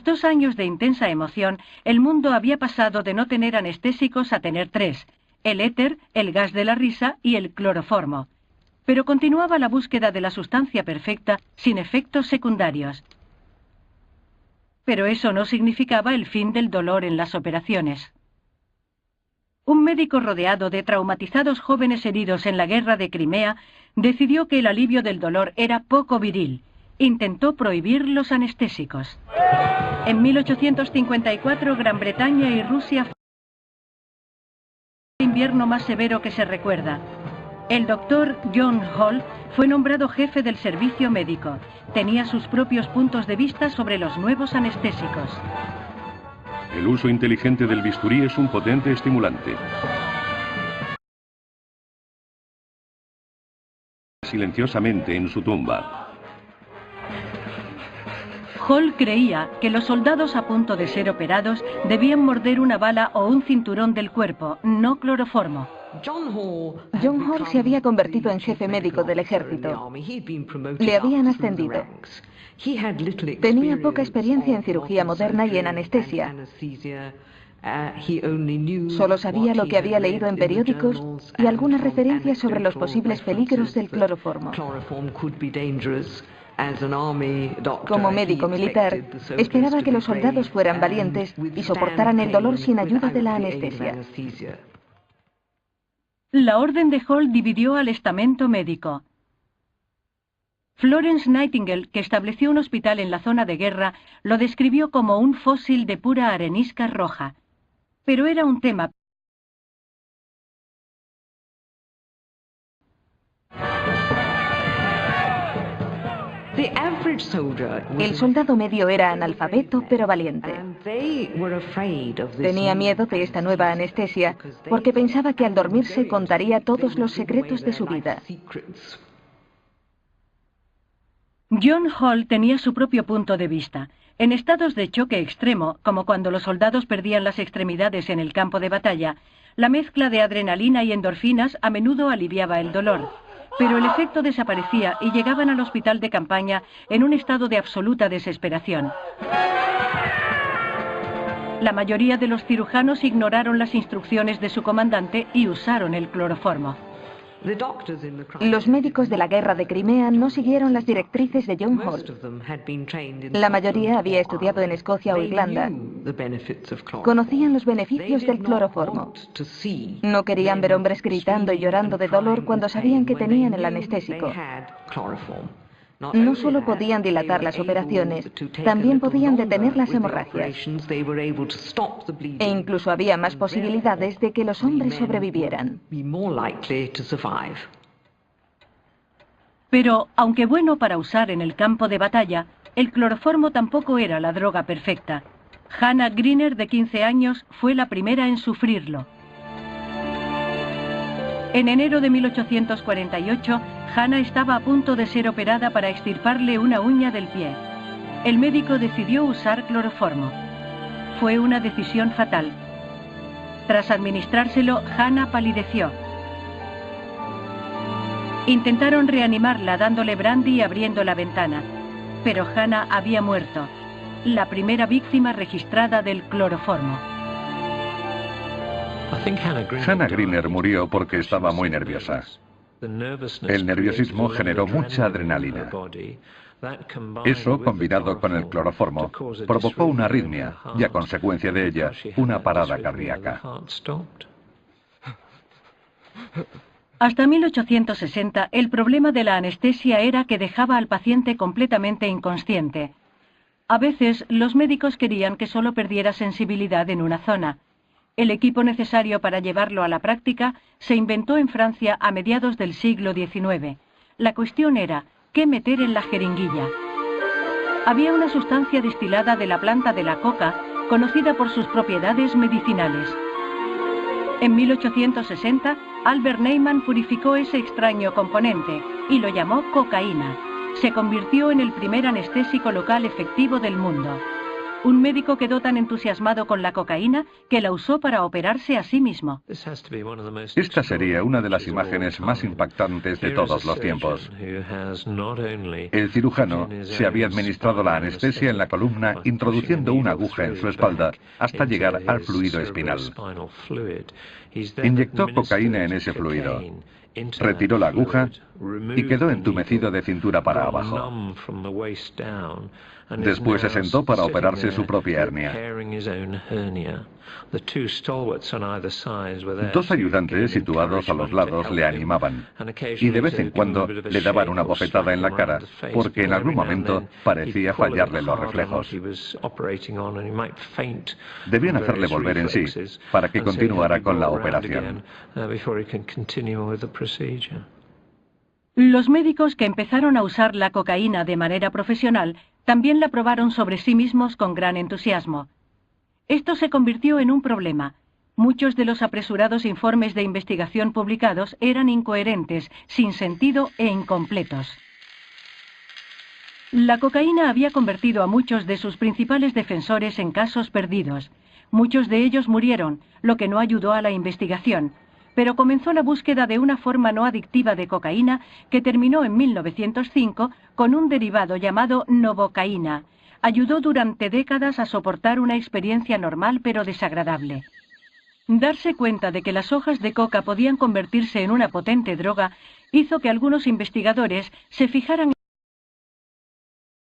2 años de intensa emoción, el mundo había pasado de no tener anestésicos a tener 3, el éter, el gas de la risa y el cloroformo. Pero continuaba la búsqueda de la sustancia perfecta sin efectos secundarios. Pero eso no significaba el fin del dolor en las operaciones. Un médico rodeado de traumatizados jóvenes heridos en la guerra de Crimea decidió que el alivio del dolor era poco viril. Intentó prohibir los anestésicos. En 1854, Gran Bretaña y Rusia fue el invierno más severo que se recuerda. El doctor John Hall fue nombrado jefe del servicio médico. Tenía sus propios puntos de vista sobre los nuevos anestésicos. El uso inteligente del bisturí es un potente estimulante. Silenciosamente en su tumba. Hall creía que los soldados a punto de ser operados debían morder una bala o un cinturón del cuerpo, no cloroformo. John Hall se había convertido en jefe médico del ejército. Le habían ascendido. Tenía poca experiencia en cirugía moderna y en anestesia. Solo sabía lo que había leído en periódicos y algunas referencias sobre los posibles peligros del cloroformo. Como médico militar, esperaba que los soldados fueran valientes y soportaran el dolor sin ayuda de la anestesia. La orden de Hall dividió al estamento médico. Florence Nightingale, que estableció un hospital en la zona de guerra, lo describió como un fósil de pura arenisca roja. Pero era un tema. El soldado medio era analfabeto pero valiente. Tenía miedo de esta nueva anestesia porque pensaba que al dormirse contaría todos los secretos de su vida. John Hall tenía su propio punto de vista. En estados de choque extremo, como cuando los soldados perdían las extremidades en el campo de batalla, la mezcla de adrenalina y endorfinas a menudo aliviaba el dolor. Pero el efecto desaparecía y llegaban al hospital de campaña en un estado de absoluta desesperación. La mayoría de los cirujanos ignoraron las instrucciones de su comandante y usaron el cloroformo. Los médicos de la guerra de Crimea no siguieron las directrices de John Hall. La mayoría había estudiado en Escocia o Irlanda. Conocían los beneficios del cloroformo. No querían ver hombres gritando y llorando de dolor cuando sabían que tenían el anestésico. No solo podían dilatar las operaciones, también podían detener las hemorragias. E incluso había más posibilidades de que los hombres sobrevivieran. Pero, aunque bueno para usar en el campo de batalla, el cloroformo tampoco era la droga perfecta. Hannah Greener, de 15 años, fue la primera en sufrirlo. En enero de 1848, Hannah estaba a punto de ser operada para extirparle una uña del pie. El médico decidió usar cloroformo. Fue una decisión fatal. Tras administrárselo, Hannah palideció. Intentaron reanimarla dándole brandy y abriendo la ventana. Pero Hannah había muerto, la primera víctima registrada del cloroformo. Hannah Greener murió porque estaba muy nerviosa. El nerviosismo generó mucha adrenalina. Eso, combinado con el cloroformo, provocó una arritmia y, a consecuencia de ella, una parada cardíaca. Hasta 1860, el problema de la anestesia era que dejaba al paciente completamente inconsciente. A veces, los médicos querían que solo perdiera sensibilidad en una zona. El equipo necesario para llevarlo a la práctica se inventó en Francia a mediados del siglo XIX. La cuestión era, ¿qué meter en la jeringuilla? Había una sustancia destilada de la planta de la coca, conocida por sus propiedades medicinales. En 1860, Albert Neyman purificó ese extraño componente y lo llamó cocaína. Se convirtió en el primer anestésico local efectivo del mundo. Un médico quedó tan entusiasmado con la cocaína que la usó para operarse a sí mismo. Esta sería una de las imágenes más impactantes de todos los tiempos. El cirujano se había administrado la anestesia en la columna introduciendo una aguja en su espalda hasta llegar al fluido espinal. Inyectó cocaína en ese fluido, retiró la aguja y quedó entumecido de cintura para abajo. Después se sentó para operarse su propia hernia. Dos ayudantes situados a los lados le animaban y de vez en cuando le daban una bofetada en la cara porque en algún momento parecía fallarle los reflejos. Debían hacerle volver en sí para que continuara con la operación. Los médicos que empezaron a usar la cocaína de manera profesional también la probaron sobre sí mismos con gran entusiasmo. Esto se convirtió en un problema. Muchos de los apresurados informes de investigación publicados eran incoherentes, sin sentido e incompletos. La cocaína había convertido a muchos de sus principales defensores en casos perdidos. Muchos de ellos murieron, lo que no ayudó a la investigación. Pero comenzó la búsqueda de una forma no adictiva de cocaína que terminó en 1905 con un derivado llamado novocaína. Ayudó durante décadas a soportar una experiencia normal pero desagradable. Darse cuenta de que las hojas de coca podían convertirse en una potente droga hizo que algunos investigadores se fijaran